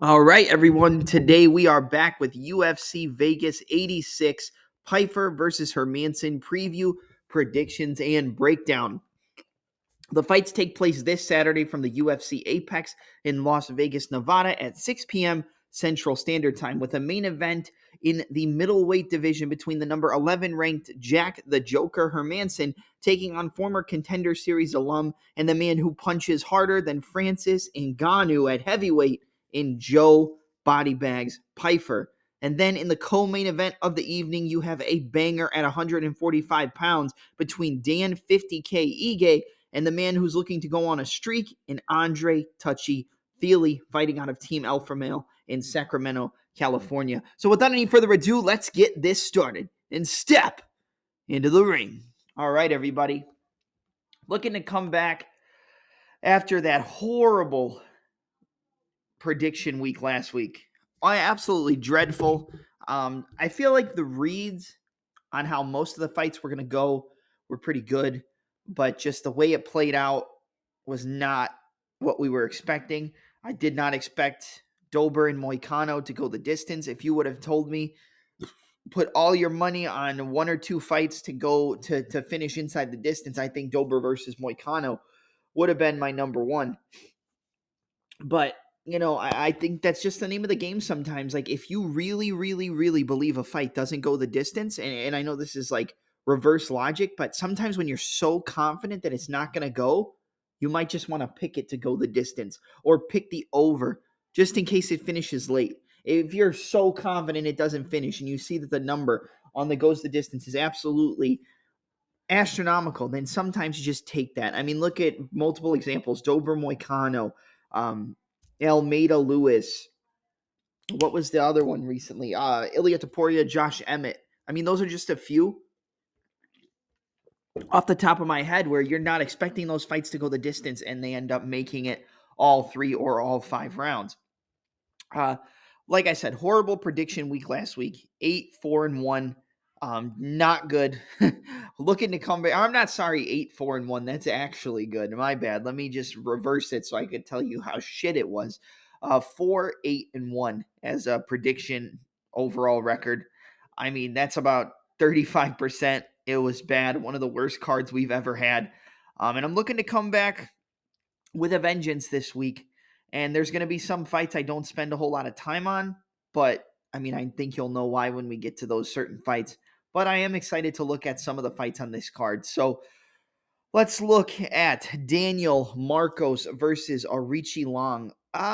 All right, everyone. Today we are back with UFC Vegas 86 Pyfer versus Hermansson preview, predictions, and breakdown. The fights take place this Saturday from the UFC Apex in Las Vegas, Nevada at 6 p.m. Central Standard Time, with a main event in the middleweight division between the number 11 ranked Jack the Joker Hermansson taking on former Contender Series alum and the man who punches harder than Francis Ngannou at heavyweight in Joe Bodybags Pyfer. And then in the co-main event of the evening, you have a banger at 145 pounds between Dan 50K Ige and the man who's looking to go on a streak in Andre Touchy Feely, fighting out of Team Alpha Male in Sacramento, California. So without any further ado, let's get this started and step into the ring. All right, everybody. Looking to come back after that horrible prediction week last week. Absolutely dreadful. I feel like the reads on how most of the fights were going to go were pretty good, but just the way it played out was not what we were expecting. I did not expect Dober and Moicano to go the distance. If you would have told me, put all your money on one or two fights to go to finish inside the distance, I think Dober versus Moicano would have been my number one. But I think that's just the name of the game sometimes. Like, if you really, really, really believe a fight doesn't go the distance, and I know this is like reverse logic, but sometimes when you're so confident that it's not going to go, you might just want to pick it to go the distance or pick the over just in case it finishes late. If you're so confident it doesn't finish and you see that the number on the goes the distance is absolutely astronomical, then sometimes you just take that. I mean, look at multiple examples. Dober Moicano, Almeida Lewis. What was the other one recently? Ilya Taporia, Josh Emmett. I mean, those are just a few off the top of my head where you're not expecting those fights to go the distance and they end up making it all 3 or all 5 rounds. Like I said, horrible prediction week last week. 8-4-1. Not good. Looking to come back. I'm not sorry, 8-4-1. That's actually good. My bad. Let me just reverse it so I could tell you how shit it was. 4-8-1 as a prediction overall record. I mean, that's about 35%. It was bad. One of the worst cards we've ever had. And I'm looking to come back with a vengeance this week. And there's going to be some fights I don't spend a whole lot of time on, but I mean, I think you'll know why when we get to those certain fights. But I am excited to look at some of the fights on this card. So let's look at Daniel Marcos versus Arichi Long.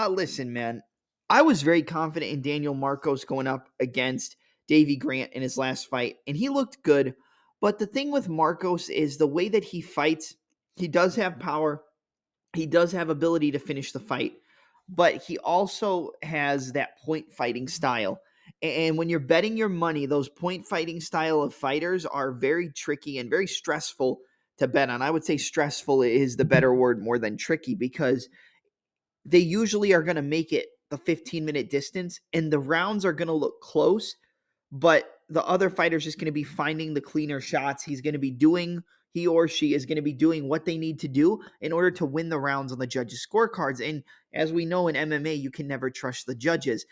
Listen, man, I was very confident in Daniel Marcos going up against Davey Grant in his last fight, and he looked good. But the thing with Marcos is the way that he fights, he does have power. He does have ability to finish the fight, but he also has that point fighting style. And when you're betting your money, those point fighting style of fighters are very tricky and very stressful to bet on. I would say stressful is the better word more than tricky, because they usually are going to make it the 15-minute distance and the rounds are going to look close, but the other fighter's just going to be finding the cleaner shots. He or she is going to be doing what they need to do in order to win the rounds on the judges' scorecards. And as we know in MMA, you can never trust the judges.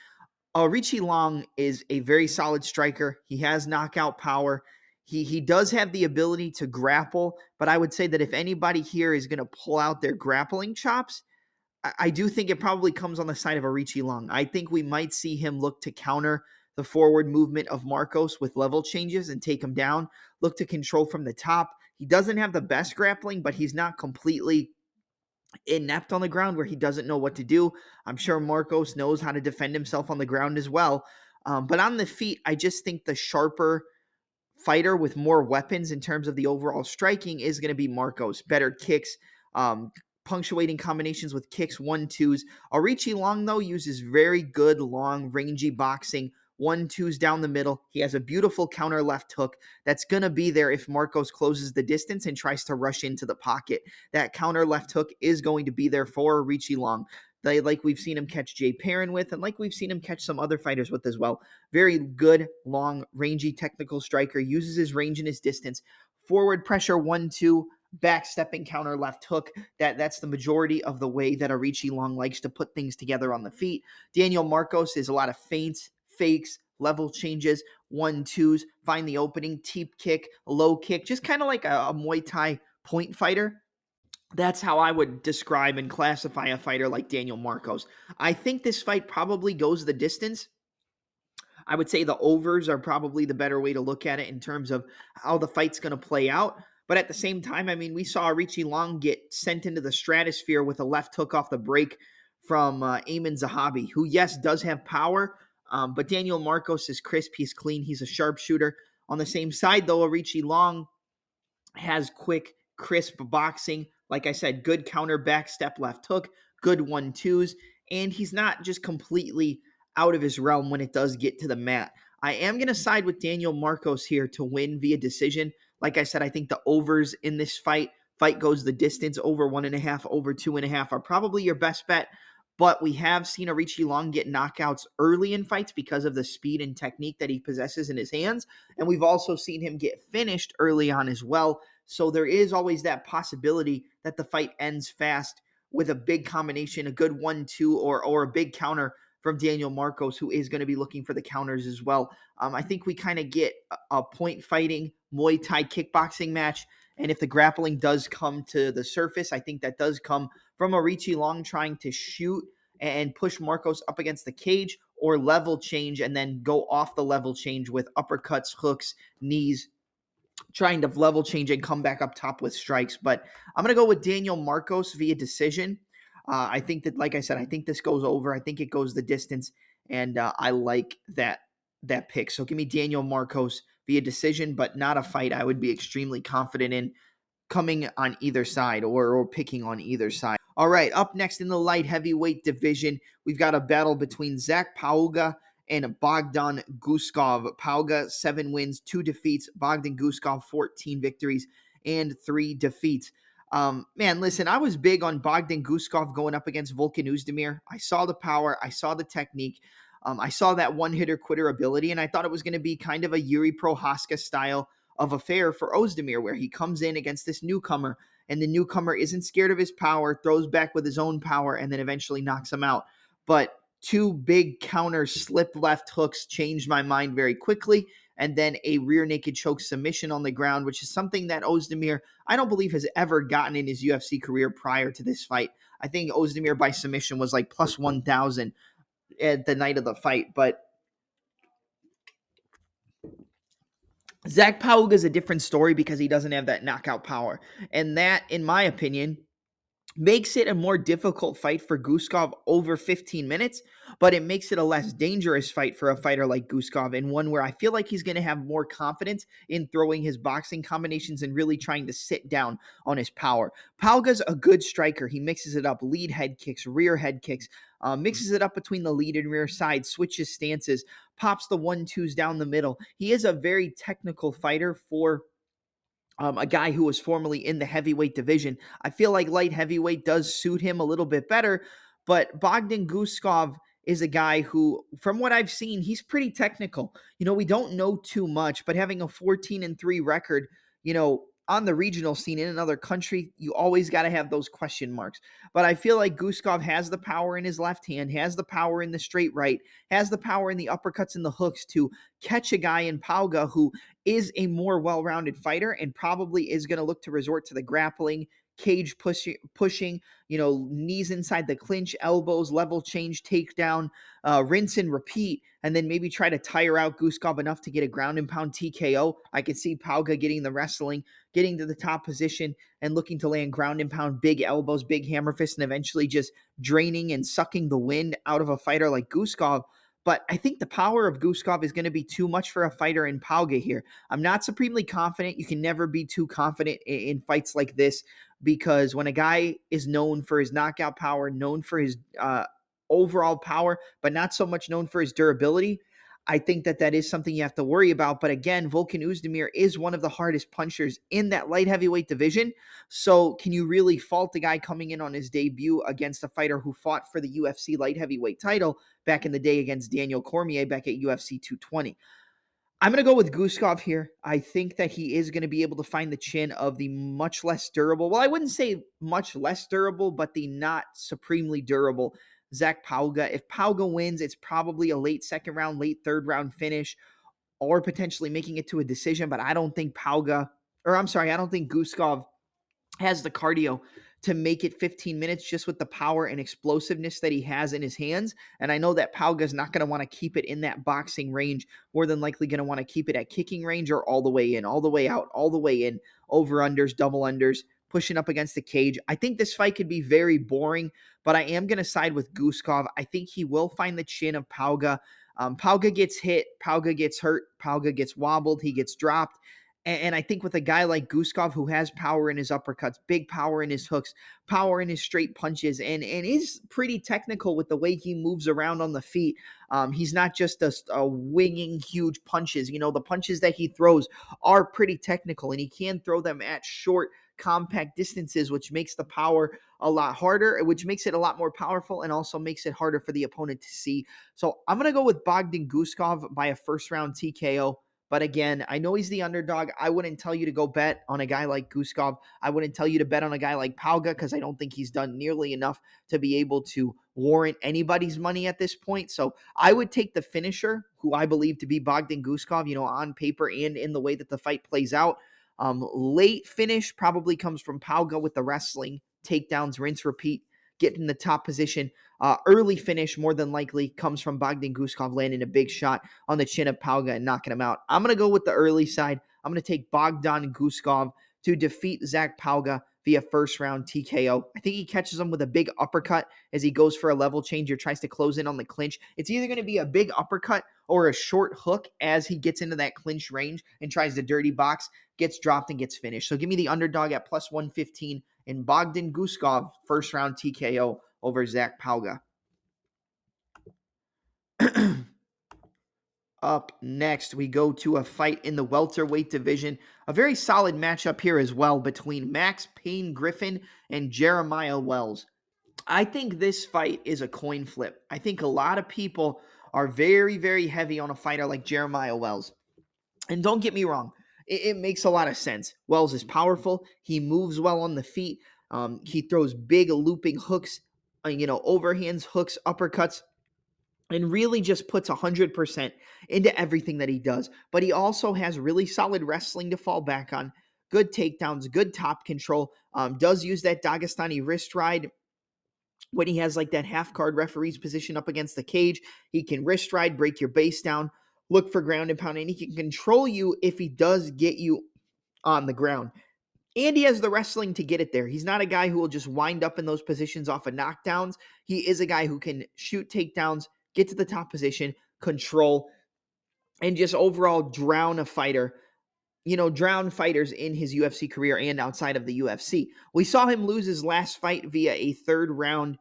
Richie Long is a very solid striker. He has knockout power. He does have the ability to grapple, but I would say that if anybody here is going to pull out their grappling chops, I do think it probably comes on the side of Arichi Long. I think we might see him look to counter the forward movement of Marcos with level changes and take him down, look to control from the top. He doesn't have the best grappling, but he's not completely inept on the ground where he doesn't know what to do. I'm sure Marcos knows how to defend himself on the ground as well. But on the feet, I just think the sharper fighter with more weapons in terms of the overall striking is going to be Marcos. Better kicks, punctuating combinations with kicks, 1-2s. Arichi Long, though, uses very good, long, rangy boxing, 1-2s down the middle. He has a beautiful counter left hook that's going to be there if Marcos closes the distance and tries to rush into the pocket. That counter left hook is going to be there for Arichi Long. Like we've seen him catch Jay Perrin with, and like we've seen him catch some other fighters with as well. Very good, long, rangy, technical striker. Uses his range and his distance. Forward pressure, 1-2. backstepping counter left hook. That's the majority of the way that Arichi Long likes to put things together on the feet. Daniel Marcos is a lot of feints, fakes, level changes, 1-2s, find the opening, teep kick, low kick, just kind of like a Muay Thai point fighter. That's how I would describe and classify a fighter like Daniel Marcos. I think this fight probably goes the distance. I would say the overs are probably the better way to look at it in terms of how the fight's going to play out. But at the same time, I mean, we saw Richie Long get sent into the stratosphere with a left hook off the break from Ayman Zahabi, who, yes, does have power, but Daniel Marcos is crisp. He's clean. He's a sharpshooter. On the same side, though, Richie Long has quick, crisp boxing. Like I said, good counter back step left hook, good 1-2s, and he's not just completely out of his realm when it does get to the mat. I am going to side with Daniel Marcos here to win via decision. Like I said, I think the overs in this fight goes the distance, over 1.5, over 2.5 are probably your best bet. But we have seen Arichi Long get knockouts early in fights because of the speed and technique that he possesses in his hands. And we've also seen him get finished early on as well. So there is always that possibility that the fight ends fast with a big combination, a good 1-2 or a big counter from Daniel Marcos, who is going to be looking for the counters as well. I think we kind of get a point fighting Muay Thai kickboxing match. And if the grappling does come to the surface, I think that does come from Arichi Long trying to shoot and push Marcos up against the cage, or level change and then go off the level change with uppercuts, hooks, knees, trying to level change and come back up top with strikes. But I'm going to go with Daniel Marcos via decision. I think that, like I said, I think this goes over. I think it goes the distance, and I like that pick. So give me Daniel Marcos via decision, but not a fight I would be extremely confident in coming on either side or picking on either side. All right, up next in the light heavyweight division, we've got a battle between Zach Pauga and Bogdan Guskov. Pauga, 7 wins, 2 defeats. Bogdan Guskov, 14 victories and 3 defeats. Man, listen, I was big on Bogdan Guskov going up against Volkan Oezdemir. I saw the power. I saw the technique. I saw that one-hitter quitter ability, and I thought it was going to be kind of a Yuri Prohaska style of affair for Oezdemir, where he comes in against this newcomer, and the newcomer isn't scared of his power, throws back with his own power, and then eventually knocks him out. But 2 big counter slip left hooks changed my mind very quickly, and then a rear naked choke submission on the ground, which is something that Oezdemir, I don't believe, has ever gotten in his UFC career prior to this fight. I think Oezdemir by submission was like plus 1,000 at the night of the fight, but Zach Pauga is a different story because he doesn't have that knockout power. And that, in my opinion, makes it a more difficult fight for Guskov over 15 minutes, but it makes it a less dangerous fight for a fighter like Guskov, and one where I feel like he's going to have more confidence in throwing his boxing combinations and really trying to sit down on his power. Pauga's a good striker. He mixes it up, lead head kicks, rear head kicks, mixes it up between the lead and rear side, switches stances, pops the 1-2s down the middle. He is a very technical fighter for a guy who was formerly in the heavyweight division. I feel like light heavyweight does suit him a little bit better, but Bogdan Guskov is a guy who, from what I've seen, he's pretty technical. We don't know too much, but having a 14-3 record, on the regional scene in another country, you always got to have those question marks. But I feel like Guskov has the power in his left hand, has the power in the straight right, has the power in the uppercuts and the hooks to catch a guy in Pauga who is a more well-rounded fighter and probably is going to look to resort to the grappling, cage pushing, knees inside the clinch, elbows, level change, takedown, rinse and repeat, and then maybe try to tire out Guskov enough to get a ground and pound TKO. I could see Pauga getting the wrestling, getting to the top position, and looking to land ground and pound, big elbows, big hammer fists, and eventually just draining and sucking the wind out of a fighter like Guskov. But I think the power of Guskov is going to be too much for a fighter in Pauga here. I'm not supremely confident. You can never be too confident in fights like this, because when a guy is known for his knockout power, known for his overall power, but not so much known for his durability, I think that is something you have to worry about. But again, Volkan Oezdemir is one of the hardest punchers in that light heavyweight division. So can you really fault the guy coming in on his debut against a fighter who fought for the UFC light heavyweight title back in the day against Daniel Cormier back at UFC 220? I'm going to go with Guskov here. I think that he is going to be able to find the chin of the much less durable, well, I wouldn't say much less durable, but the not supremely durable Zach Pauga. If Pauga wins, it's probably a late second round, late third round finish, or potentially making it to a decision. But I don't think I don't think Guskov has the cardio to make it 15 minutes just with the power and explosiveness that he has in his hands. And I know that Pauga's not going to want to keep it in that boxing range, more than likely going to want to keep it at kicking range or all the way in, all the way out, all the way in, over unders, double unders, pushing up against the cage. I think this fight could be very boring, but I am going to side with Guskov. I think he will find the chin of Pauga. Pauga gets hit, Pauga gets hurt, Pauga gets wobbled, he gets dropped. And I think with a guy like Guskov, who has power in his uppercuts, big power in his hooks, power in his straight punches, and is pretty technical with the way he moves around on the feet. He's not just a winging huge punches. You know, the punches that he throws are pretty technical, and he can throw them at short, compact distances, which makes the power a lot harder, which makes it a lot more powerful, and also makes it harder for the opponent to see. So I'm going to go with Bogdan Guskov by a first round TKO. But again, I know he's the underdog. I wouldn't tell you to go bet on a guy like Guskov. I wouldn't tell you to bet on a guy like Pauga because I don't think he's done nearly enough to be able to warrant anybody's money at this point. So I would take the finisher, who I believe to be Bogdan Guskov, you know, on paper and in the way that the fight plays out. Late finish probably comes from Pauga with the wrestling, takedowns, rinse, repeat, get in the top position. Early finish more than likely comes from Bogdan Guskov landing a big shot on the chin of Pauga and knocking him out. I'm going to go with the early side. I'm going to take Bogdan Guskov to defeat Zach Pauga via first round TKO. I think he catches him with a big uppercut as he goes for a level change or tries to close in on the clinch. It's either going to be a big uppercut or a short hook as he gets into that clinch range and tries to dirty box, gets dropped and gets finished. So give me the underdog at plus 115 in Bogdan Guskov, first round TKO over Zach Pauga. Up next, we go to a fight in the welterweight division. A very solid matchup here as well between Max Payne Griffin and Jeremiah Wells. I think this fight is a coin flip. I think a lot of people are very, very heavy on a fighter like Jeremiah Wells. And don't get me wrong, it makes a lot of sense. Wells is powerful. He moves well on the feet. He throws big looping hooks, overhands, hooks, uppercuts, and really just puts 100% into everything that he does. But he also has really solid wrestling to fall back on, good takedowns, good top control, does use that Dagestani wrist ride when he has like that half card referee's position up against the cage. He can wrist ride, break your base down, look for ground and pound, and he can control you if he does get you on the ground. And he has the wrestling to get it there. He's not a guy who will just wind up in those positions off of knockdowns. He is a guy who can shoot takedowns, get to the top position, control, and just overall drown a fighter. Drown fighters in his UFC career and outside of the UFC. We saw him lose his last fight via a third round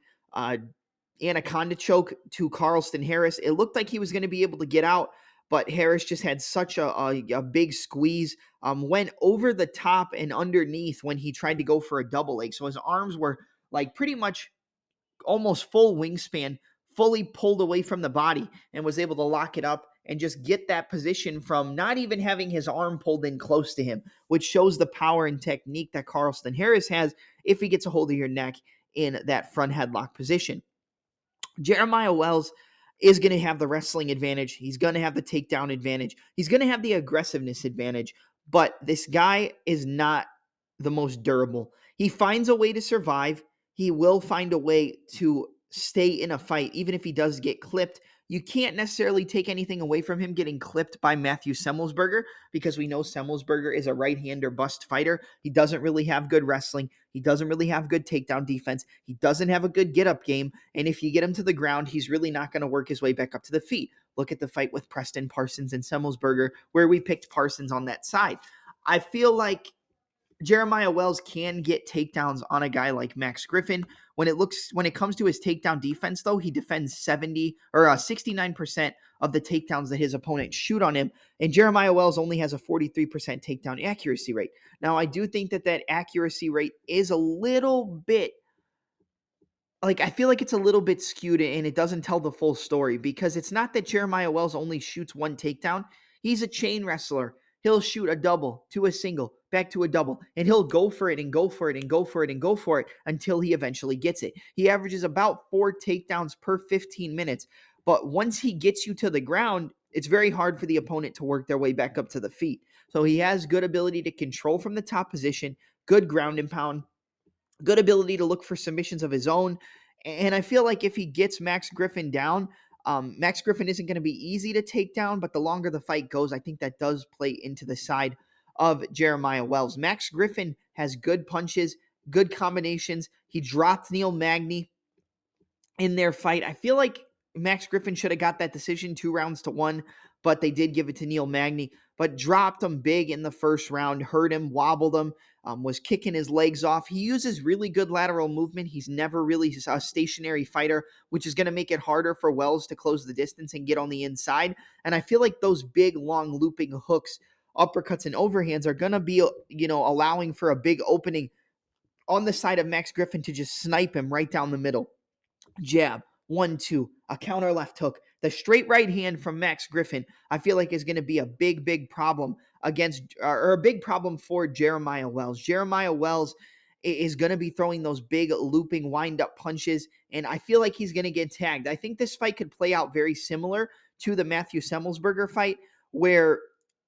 anaconda choke to Carlston Harris. It looked like he was going to be able to get out, but Harris just had such a big squeeze, went over the top and underneath when he tried to go for a double leg. So his arms were like pretty much almost full wingspan, fully pulled away from the body, and was able to lock it up and just get that position from not even having his arm pulled in close to him, which shows the power and technique that Carlston Harris has if he gets a hold of your neck in that front headlock position. Jeremiah Wells is going to have the wrestling advantage. He's going to have the takedown advantage. He's going to have the aggressiveness advantage. But this guy is not the most durable. He finds a way to survive. He will find a way to stay in a fight, even if he does get clipped. You can't necessarily take anything away from him getting clipped by Matthew Semmelsberger, because we know Semmelsberger is a right-hander bust fighter. He doesn't really have good wrestling. He doesn't really have good takedown defense. He doesn't have a good get-up game. And if you get him to the ground, he's really not going to work his way back up to the feet. Look at the fight with Preston Parsons and Semmelsberger, where we picked Parsons on that side. I feel like Jeremiah Wells can get takedowns on a guy like Max Griffin. When it comes to his takedown defense, though, he defends 69% of the takedowns that his opponents shoot on him, and Jeremiah Wells only has a 43% takedown accuracy rate. Now, I do think that accuracy rate is a little bit, I feel like it's a little bit skewed and it doesn't tell the full story, because it's not that Jeremiah Wells only shoots one takedown. He's a chain wrestler. He'll shoot a double to a single, back to a double, and he'll go for it and go for it and go for it and go for it until he eventually gets it. He averages about 4 takedowns per 15 minutes. But once he gets you to the ground, it's very hard for the opponent to work their way back up to the feet. So he has good ability to control from the top position, good ground and pound, good ability to look for submissions of his own. And I feel like if he gets Max Griffin down, Max Griffin isn't going to be easy to take down, but the longer the fight goes, I think that does play into the side of Jeremiah Wells. Max Griffin has good punches, good combinations. He dropped Neil Magny in their fight. I feel like Max Griffin should have got that decision 2-1, but they did give it to Neil Magny, but dropped him big in the first round, hurt him, wobbled him, was kicking his legs off. He uses really good lateral movement. He's never really a stationary fighter, which is going to make it harder for Wells to close the distance and get on the inside. And I feel like those big, long looping hooks, uppercuts, and overhands are going to be, allowing for a big opening on the side of Max Griffin to just snipe him right down the middle. Jab, 1-2, a counter left hook. The straight right hand from Max Griffin, I feel like is going to be a big, big problem or a big problem for Jeremiah Wells. Jeremiah Wells is going to be throwing those big looping wind-up punches, and I feel like he's going to get tagged. I think this fight could play out very similar to the Matthew Semmelsberger fight, where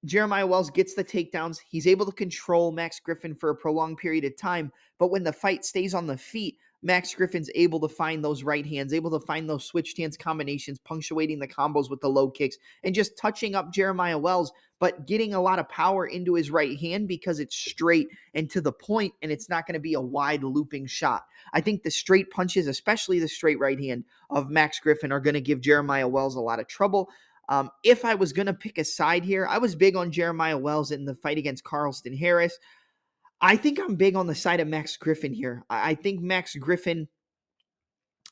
Jeremiah Wells gets the takedowns. He's able to control Max Griffin for a prolonged period of time, but when the fight stays on the feet, Max Griffin's able to find those right hands, able to find those switch stance combinations, punctuating the combos with the low kicks, and just touching up Jeremiah Wells, but getting a lot of power into his right hand because it's straight and to the point, and it's not going to be a wide looping shot. I think the straight punches, especially the straight right hand of Max Griffin, are going to give Jeremiah Wells a lot of trouble. If I was going to pick a side here, I was big on Jeremiah Wells in the fight against Carlston Harris. I think I'm big on the side of Max Griffin here. I think Max Griffin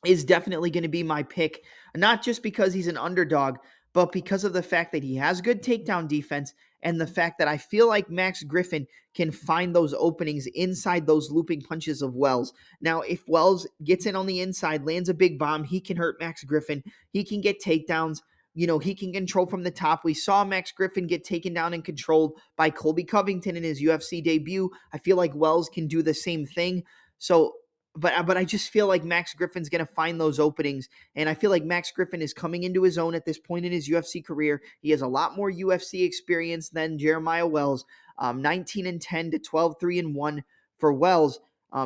is definitely going to be my pick, not just because he's an underdog, but because of the fact that he has good takedown defense and the fact that I feel like Max Griffin can find those openings inside those looping punches of Wells. Now, if Wells gets in on the inside, lands a big bomb, he can hurt Max Griffin. He can get takedowns. He can control from the top. We saw Max Griffin get taken down and controlled by Colby Covington in his UFC debut. I feel like Wells can do the same thing. So, but I just feel like Max Griffin's going to find those openings, and I feel like Max Griffin is coming into his own at this point in his UFC career. He has a lot more UFC experience than Jeremiah Wells. 19-10 to 12-3-1 for Wells.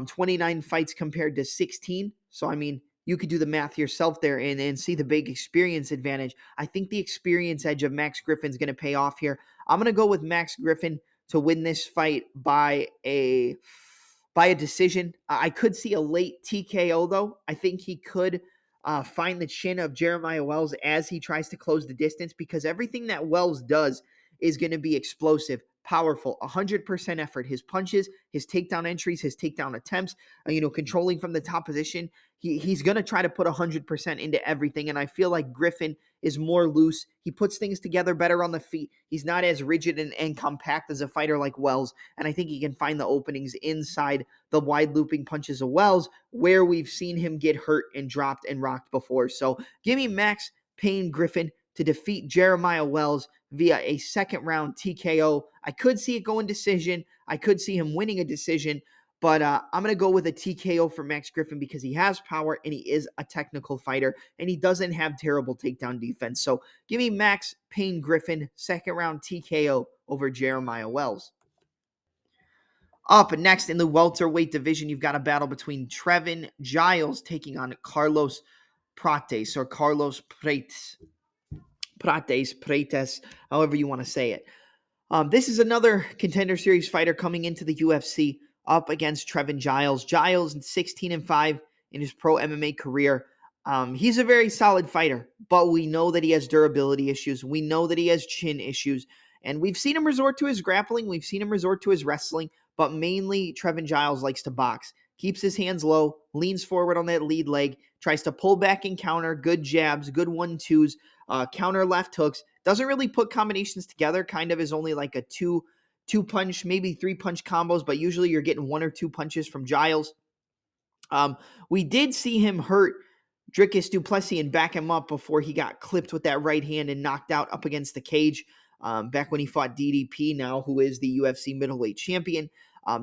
29 fights compared to 16. So, I mean, you could do the math yourself there and see the big experience advantage. I think the experience edge of Max Griffin is going to pay off here. I'm going to go with Max Griffin to win this fight by a decision. I could see a late TKO, though. I think he could find the chin of Jeremiah Wells as he tries to close the distance, because everything that Wells does is going to be explosive, powerful, 100% effort. His punches, his takedown entries, his takedown attempts, controlling from the top position. He's going to try to put 100% into everything, and I feel like Griffin is more loose. He puts things together better on the feet. He's not as rigid and compact as a fighter like Wells, and I think he can find the openings inside the wide looping punches of Wells, where we've seen him get hurt and dropped and rocked before. So give me Max Payne Griffin to defeat Jeremiah Wells via a second-round TKO. I could see it going decision. I could see him winning a decision, but I'm going to go with a TKO for Max Griffin because he has power and he is a technical fighter and he doesn't have terrible takedown defense. So give me Max Payne Griffin, second-round TKO over Jeremiah Wells. Up next in the welterweight division, you've got a battle between Trevin Giles taking on Carlos Prates, or Carlos Prates, however you want to say it. This is another Contender Series fighter coming into the UFC up against Trevin Giles. Giles 16-5 in his pro MMA career. He's a very solid fighter, but we know that he has durability issues. We know that he has chin issues, and we've seen him resort to his grappling. We've seen him resort to his wrestling, but mainly Trevin Giles likes to box. Keeps his hands low, leans forward on that lead leg, tries to pull back and counter, good jabs, good 1-2s, counter left hooks. Doesn't really put combinations together, kind of is only like a two punch, maybe 3-punch combos, but usually you're getting 1 or 2 punches from Giles. We did see him hurt Dricus du Plessis and back him up before he got clipped with that right hand and knocked out up against the cage. back when he fought DDP, now who is the UFC middleweight champion.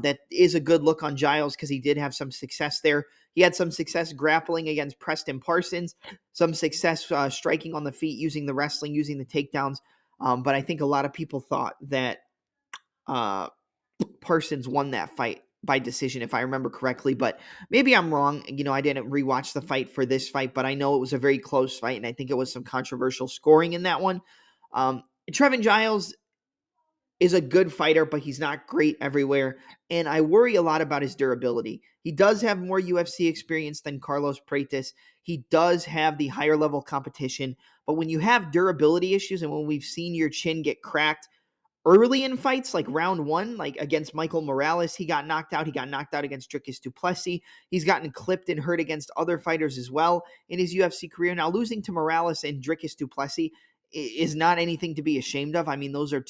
That is a good look on Giles because he did have some success there. He had some success grappling against Preston Parsons, some success striking on the feet, using the wrestling, using the takedowns. But I think a lot of people thought that Parsons won that fight by decision, if I remember correctly. But maybe I'm wrong. I didn't rewatch the fight for this fight, but I know it was a very close fight, and I think it was some controversial scoring in that one. Trevin Giles is a good fighter, but he's not great everywhere. And I worry a lot about his durability. He does have more UFC experience than Carlos Praetis. He does have the higher level competition. But when you have durability issues and when we've seen your chin get cracked early in fights, like round one, like against Michael Morales, he got knocked out. He got knocked out against Dricus du Plessis. He's gotten clipped and hurt against other fighters as well in his UFC career. Now, losing to Morales and Dricus du Plessis is not anything to be ashamed of. I mean, those are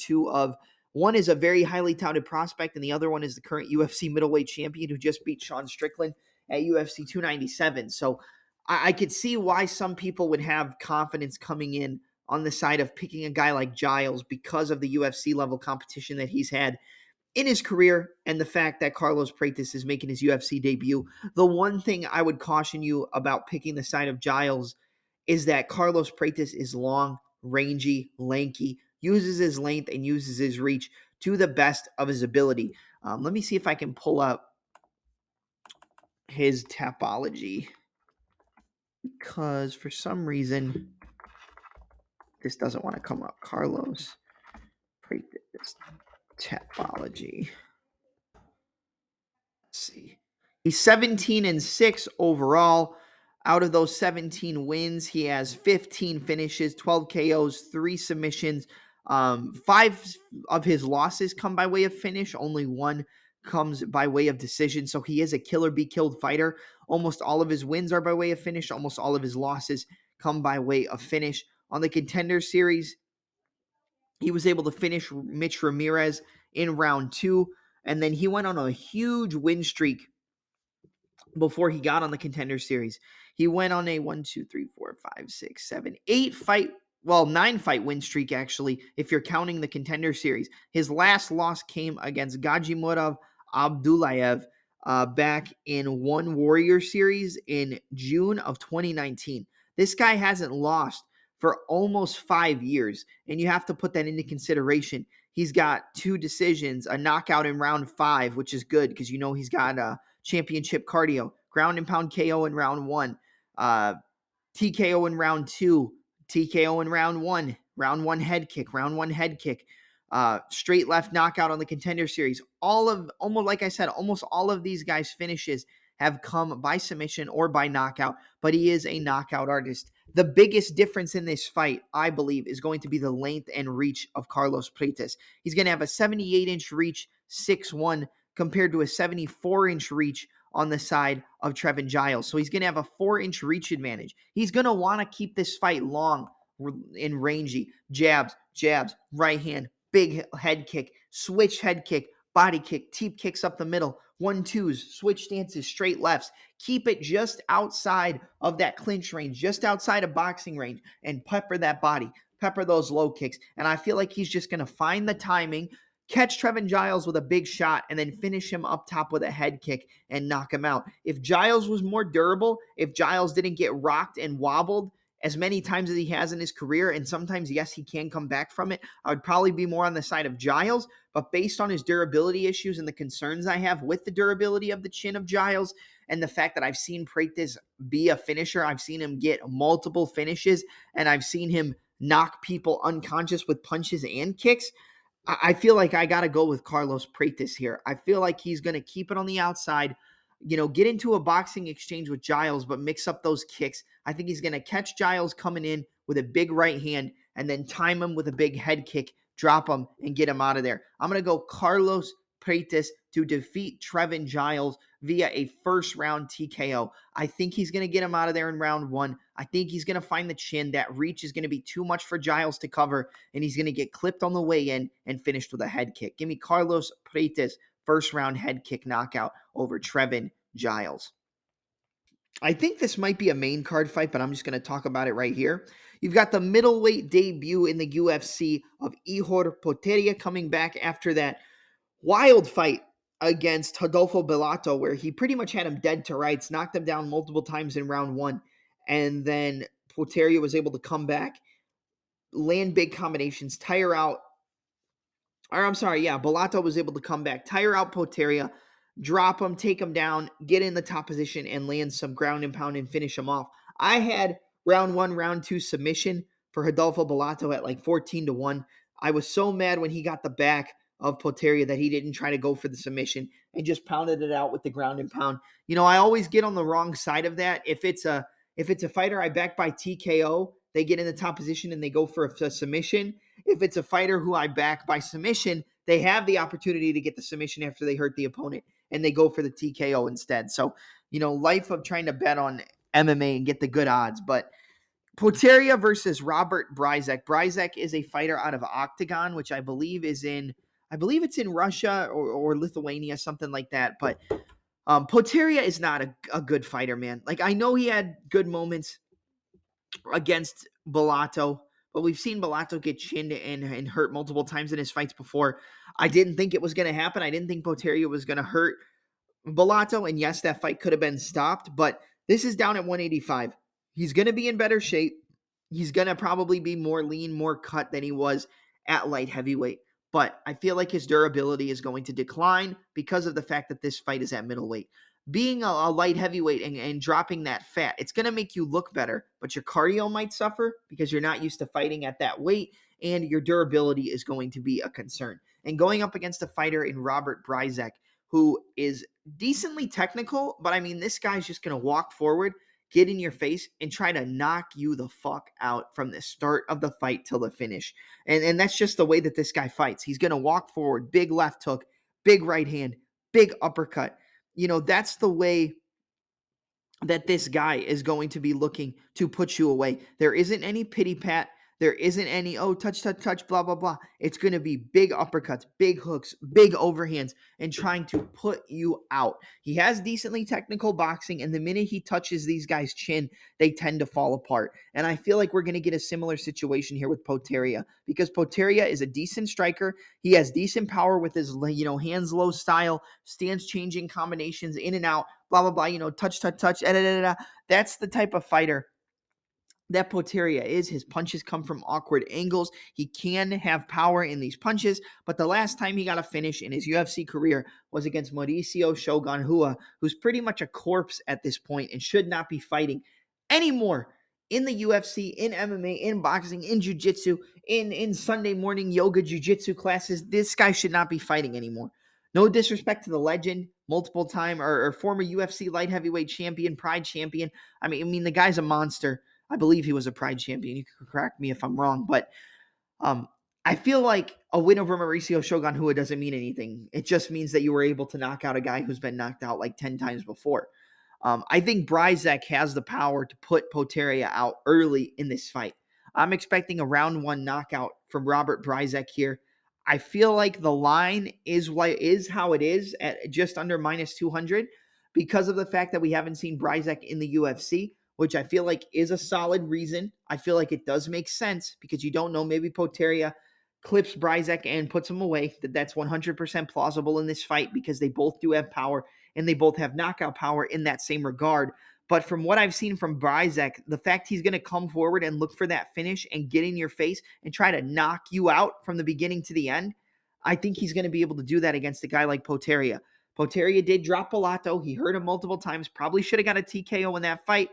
one is a very highly touted prospect, and the other one is the current UFC middleweight champion who just beat Sean Strickland at UFC 297. So I could see why some people would have confidence coming in on the side of picking a guy like Giles because of the UFC level competition that he's had in his career and the fact that Carlos Praetis is making his UFC debut. The one thing I would caution you about picking the side of Giles is that Carlos Praetis is long, rangy, lanky, uses his length and uses his reach to the best of his ability. Let me see if I can pull up his Tapology, because for some reason this doesn't want to come up. Carlos Praetis Tapology. Let's see. He's 17-6 overall. Out of those 17 wins, he has 15 finishes, 12 KOs, 3 submissions. 5 of his losses come by way of finish. Only 1 comes by way of decision. So he is a killer be killed fighter. Almost all of his wins are by way of finish. Almost all of his losses come by way of finish. On the Contender Series, he was able to finish Mitch Ramirez in round 2. And then he went on a huge win streak before he got on the Contender Series. He went on a 9 fight win streak, actually, if you're counting the Contender Series. His last loss came against Gajimurov Abdullayev back in One Warrior Series in June of 2019. This guy hasn't lost for almost 5 years, and you have to put that into consideration. He's got 2 decisions, a knockout in round 5, which is good because he's got a championship cardio, ground and pound KO in round 1, TKO in round 2, TKO in round 1 head kick, straight left knockout on the Contender Series. Almost all of these guys' finishes have come by submission or by knockout, but he is a knockout artist. The biggest difference in this fight, I believe, is going to be the length and reach of Carlos Praetis. He's going to have a 78-inch reach, 6'1", compared to a 74-inch reach on the side of Trevin Giles. So he's going to have a 4-inch reach advantage. He's going to want to keep this fight long and rangy. Jabs, right hand, big head kick, switch head kick, body kick, teep kicks up the middle, 1-2s, switch stances, straight lefts. Keep it just outside of that clinch range, just outside of boxing range, and pepper that body, pepper those low kicks. And I feel like he's just going to find the timing, catch Trevin Giles with a big shot, and then finish him up top with a head kick and knock him out. If Giles was more durable, if Giles didn't get rocked and wobbled as many times as he has in his career, and sometimes, yes, he can come back from it, I would probably be more on the side of Giles. But based on his durability issues and the concerns I have with the durability of the chin of Giles and the fact that I've seen Praetis be a finisher, I've seen him get multiple finishes, and I've seen him knock people unconscious with punches and kicks, I feel like I got to go with Carlos Praetis here. I feel like he's going to keep it on the outside, get into a boxing exchange with Giles, but mix up those kicks. I think he's going to catch Giles coming in with a big right hand and then time him with a big head kick, drop him, and get him out of there. I'm going to go Carlos Praetis to defeat Trevin Giles via a first-round TKO. I think he's going to get him out of there in round 1. I think he's going to find the chin. That reach is going to be too much for Giles to cover, and he's going to get clipped on the way in and finished with a head kick. Give me Carlos Praetis, first-round head kick knockout over Trevin Giles. I think this might be a main card fight, but I'm just going to talk about it right here. You've got the middleweight debut in the UFC of Ihor Potieria coming back after that wild fight against Rodolfo Bellato, where he pretty much had him dead to rights, knocked him down multiple times in round one, and then Potieria was able to come back, land big combinations, tire out or I'm sorry, yeah, Bellato was able to come back, tire out Poteria, drop him, take him down, get in the top position, and land some ground and pound and finish him off. I had round one, round two submission for Rodolfo Bellato at like 14-1. I was so mad when he got the back of Poteria that he didn't try to go for the submission and just pounded it out with the ground and pound. I always get on the wrong side of that. If it's a fighter I back by TKO, they get in the top position and they go for a submission. If it's a fighter who I back by submission, they have the opportunity to get the submission after they hurt the opponent and they go for the TKO instead. So, life of trying to bet on MMA and get the good odds. But Poteria versus Robert Bryzek. Bryzek is a fighter out of Octagon, which I believe it's in Russia or Lithuania, something like that. But Poteria is not a good fighter, man. Like, I know he had good moments against Bellato, but we've seen Bellato get chinned and hurt multiple times in his fights before. I didn't think it was going to happen. I didn't think Poteria was going to hurt Bellato, and yes, that fight could have been stopped, but this is down at 185. He's going to be in better shape. He's going to probably be more lean, more cut than he was at light heavyweight, but I feel like his durability is going to decline because of the fact that this fight is at middleweight. Being a light heavyweight and dropping that fat, it's going to make you look better, but your cardio might suffer because you're not used to fighting at that weight, and your durability is going to be a concern. And going up against a fighter in Robert Bryzek, who is decently technical, but I mean, this guy's just going to walk forward, get in your face, and try to knock you the fuck out from the start of the fight till the finish. And that's just the way that this guy fights. He's going to walk forward, big left hook, big right hand, big uppercut. That's the way that this guy is going to be looking to put you away. There isn't any pity pat. There isn't any, touch, touch, touch, blah, blah, blah. It's going to be big uppercuts, big hooks, big overhands, and trying to put you out. He has decently technical boxing, and the minute he touches these guys' chin, they tend to fall apart. And I feel like we're going to get a similar situation here with Poteria, because Poteria is a decent striker. He has decent power with his, hands low style, stance changing combinations in and out, blah, blah, blah, touch, touch, touch, da, da, da, da. That's the type of fighter that Poteria is. His punches come from awkward angles. He can have power in these punches, but the last time he got a finish in his UFC career was against Mauricio Shogun Rua, who's pretty much a corpse at this point and should not be fighting anymore in the UFC, in MMA, in boxing, in jiu-jitsu, in Sunday morning yoga jiu-jitsu classes. This guy should not be fighting anymore. No disrespect to the legend, multiple time or former UFC light heavyweight champion, Pride champion. I mean, the guy's a monster. I believe he was a Pride champion. You can correct me if I'm wrong, but I feel like a win over Mauricio Shogun Rua doesn't mean anything. It just means that you were able to knock out a guy who's been knocked out like 10 times before. I think Bryzek has the power to put Poteria out early in this fight. I'm expecting a round one knockout from Robert Bryzek here. I feel like the line is how it is at just under minus 200 because of the fact that we haven't seen Bryzek in the UFC, which I feel like is a solid reason. I feel like it does make sense because you don't know, maybe Poteria clips Bryzek and puts him away. That's 100% plausible in this fight because they both do have power and they both have knockout power in that same regard. But from what I've seen from Bryzek, the fact he's going to come forward and look for that finish and get in your face and try to knock you out from the beginning to the end, I think he's going to be able to do that against a guy like Poteria. Poteria did drop Bellato. He hurt him multiple times. Probably should have got a TKO in that fight.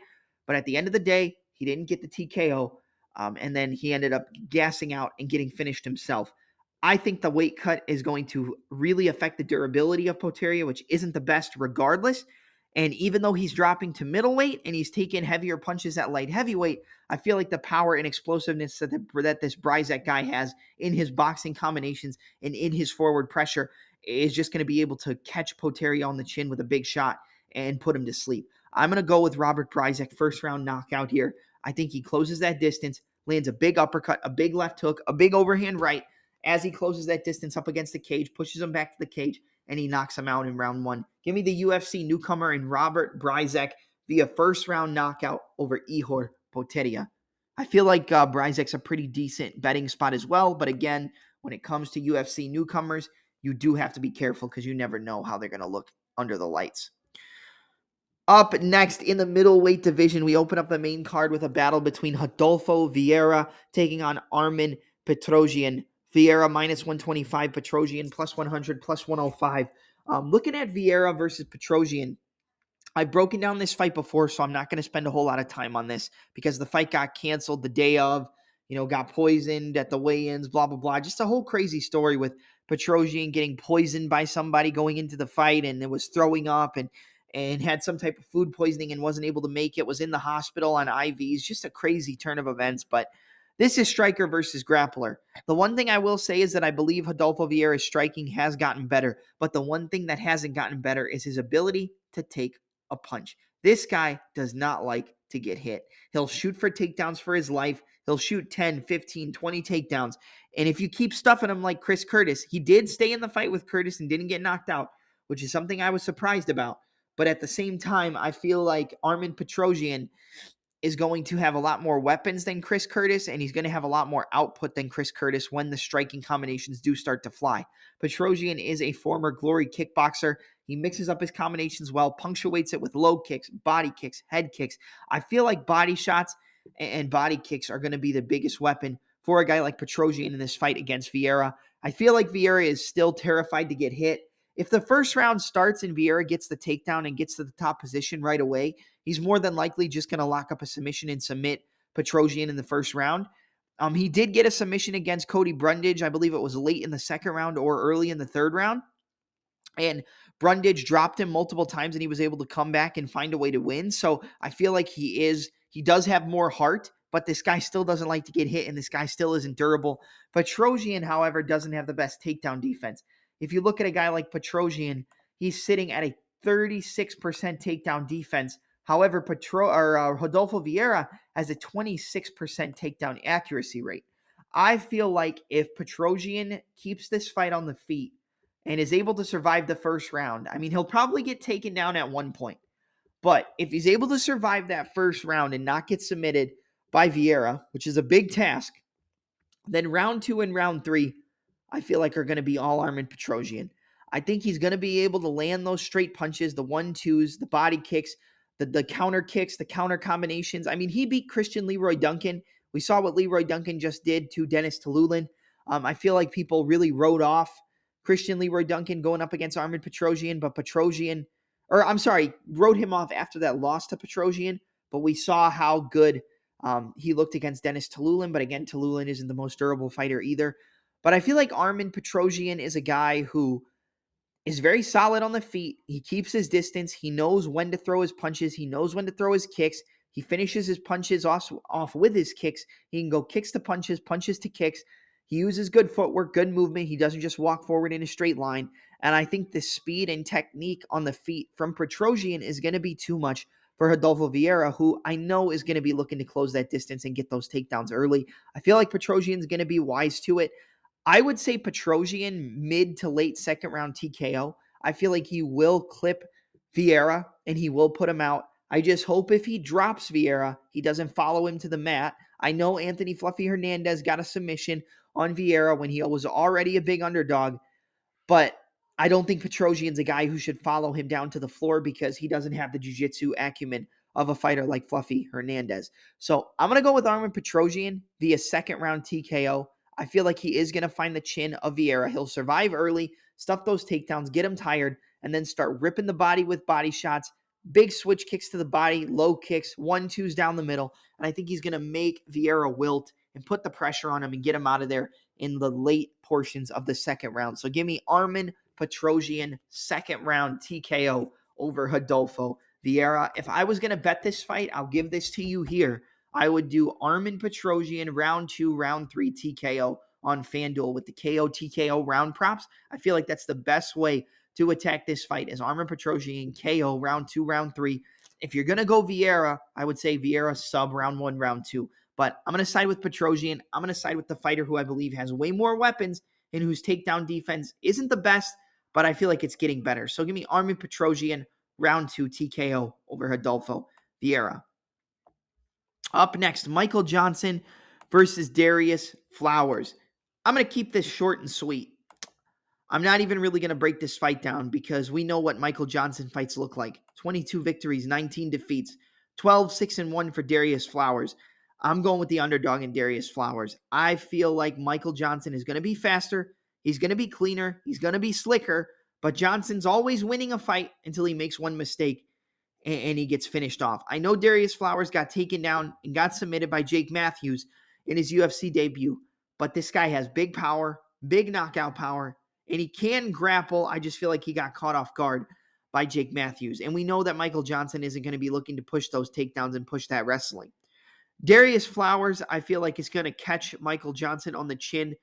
But at the end of the day, he didn't get the TKO. And then he ended up gassing out and getting finished himself. I think the weight cut is going to really affect the durability of Poteria, which isn't the best regardless. And even though he's dropping to middleweight and he's taking heavier punches at light heavyweight, I feel like the power and explosiveness that this Bryzek guy has in his boxing combinations and in his forward pressure is just going to be able to catch Poteria on the chin with a big shot and put him to sleep. I'm going to go with Robert Bryzek, first round knockout here. I think he closes that distance, lands a big uppercut, a big left hook, a big overhand right as he closes that distance up against the cage, pushes him back to the cage, and he knocks him out in round one. Give me the UFC newcomer in Robert Bryzek via first-round knockout over Ihor Potieria. I feel like Bryzek's a pretty decent betting spot as well, but again, when it comes to UFC newcomers, you do have to be careful because you never know how they're going to look under the lights. Up next in the middleweight division, we open up the main card with a battle between Rodolfo Vieira taking on Armen Petrosyan. Vieira minus 125, Petrosyan plus 100, plus 105. Looking at Vieira versus Petrosyan, I've broken down this fight before, so I'm not going to spend a whole lot of time on this because the fight got canceled the day of, got poisoned at the weigh-ins, blah, blah, blah. Just a whole crazy story with Petrosyan getting poisoned by somebody going into the fight, and it was throwing up and had some type of food poisoning and wasn't able to make it, was in the hospital on IVs. Just a crazy turn of events, but this is striker versus grappler. The one thing I will say is that I believe Rodolfo Vieira's striking has gotten better, but the one thing that hasn't gotten better is his ability to take a punch. This guy does not like to get hit. He'll shoot for takedowns for his life. He'll shoot 10, 15, 20 takedowns. And if you keep stuffing him like Chris Curtis, he did stay in the fight with Curtis and didn't get knocked out, which is something I was surprised about. But at the same time, I feel like Armen Petrosyan is going to have a lot more weapons than Chris Curtis, and he's going to have a lot more output than Chris Curtis when the striking combinations do start to fly. Petrosyan is a former Glory kickboxer. He mixes up his combinations well, punctuates it with low kicks, body kicks, head kicks. I feel like body shots and body kicks are going to be the biggest weapon for a guy like Petrosyan in this fight against Vieira. I feel like Vieira is still terrified to get hit. If the first round starts and Vieira gets the takedown and gets to the top position right away, he's more than likely just going to lock up a submission and submit Petrosyan in the first round. He did get a submission against Cody Brundage. I believe it was late in the second round or early in the third round. And Brundage dropped him multiple times and he was able to come back and find a way to win. So I feel like he does have more heart, but this guy still doesn't like to get hit and this guy still isn't durable. Petrosyan, however, doesn't have the best takedown defense. If you look at a guy like Petrosyan, he's sitting at a 36% takedown defense. However, Rodolfo Vieira has a 26% takedown accuracy rate. I feel like if Petrosyan keeps this fight on the feet and is able to survive the first round, I mean, he'll probably get taken down at one point. But if he's able to survive that first round and not get submitted by Vieira, which is a big task, then round 2 and round 3, I feel like are going to be all Armen Petrosyan. I think he's going to be able to land those straight punches, the 1-2s, the body kicks, the counter kicks, the counter combinations. I mean, he beat Christian Leroy Duncan. We saw what Leroy Duncan just did to Dennis Tululin. I feel like people really wrote off Christian Leroy Duncan going up against Armen Petrosyan, but wrote him off after that loss to Petrosyan. But we saw how good he looked against Dennis Tululin. But again, Tululin isn't the most durable fighter either. But I feel like Armen Petrosyan is a guy who is very solid on the feet. He keeps his distance. He knows when to throw his punches. He knows when to throw his kicks. He finishes his punches off with his kicks. He can go kicks to punches, punches to kicks. He uses good footwork, good movement. He doesn't just walk forward in a straight line. And I think the speed and technique on the feet from Petrosyan is going to be too much for Rodolfo Vieira, who I know is going to be looking to close that distance and get those takedowns early. I feel like Petrosyan is going to be wise to it. I would say Petrosyan mid to late second round TKO. I feel like he will clip Vieira and he will put him out. I just hope if he drops Vieira, he doesn't follow him to the mat. I know Anthony Fluffy Hernandez got a submission on Vieira when he was already a big underdog, but I don't think Petrosyan's a guy who should follow him down to the floor because he doesn't have the jiu-jitsu acumen of a fighter like Fluffy Hernandez. So I'm going to go with Armen Petrosyan via second round TKO. I feel like he is going to find the chin of Vieira. He'll survive early, stuff those takedowns, get him tired, and then start ripping the body with body shots, big switch kicks to the body, low kicks, 1-2s down the middle. And I think he's going to make Vieira wilt and put the pressure on him and get him out of there in the late portions of the second round. So give me Armen Petrosyan second round TKO over Rodolfo Vieira. If I was going to bet this fight, I'll give this to you here. I would do Armen Petrosyan round 2, round 3 TKO on FanDuel with the KO TKO round props. I feel like that's the best way to attack this fight is Armen Petrosyan KO round 2, round 3. If you're going to go Vieira, I would say Vieira sub round 1, round 2. But I'm going to side with Petrosyan. I'm going to side with the fighter who I believe has way more weapons and whose takedown defense isn't the best, but I feel like it's getting better. So give me Armen Petrosyan round 2 TKO over Rodolfo Vieira. Up next, Michael Johnson versus Darius Flowers. I'm going to keep this short and sweet. I'm not even really going to break this fight down because we know what Michael Johnson fights look like. 22 victories, 19 defeats, 12-6-1 for Darius Flowers. I'm going with the underdog in Darius Flowers. I feel like Michael Johnson is going to be faster. He's going to be cleaner. He's going to be slicker. But Johnson's always winning a fight until he makes one mistake and he gets finished off. I know Darius Flowers got taken down and got submitted by Jake Matthews in his UFC debut, but this guy has big power, big knockout power, and he can grapple. I just feel like he got caught off guard by Jake Matthews. And we know that Michael Johnson isn't going to be looking to push those takedowns and push that wrestling. Darius Flowers, I feel like, is going to catch Michael Johnson on the chin.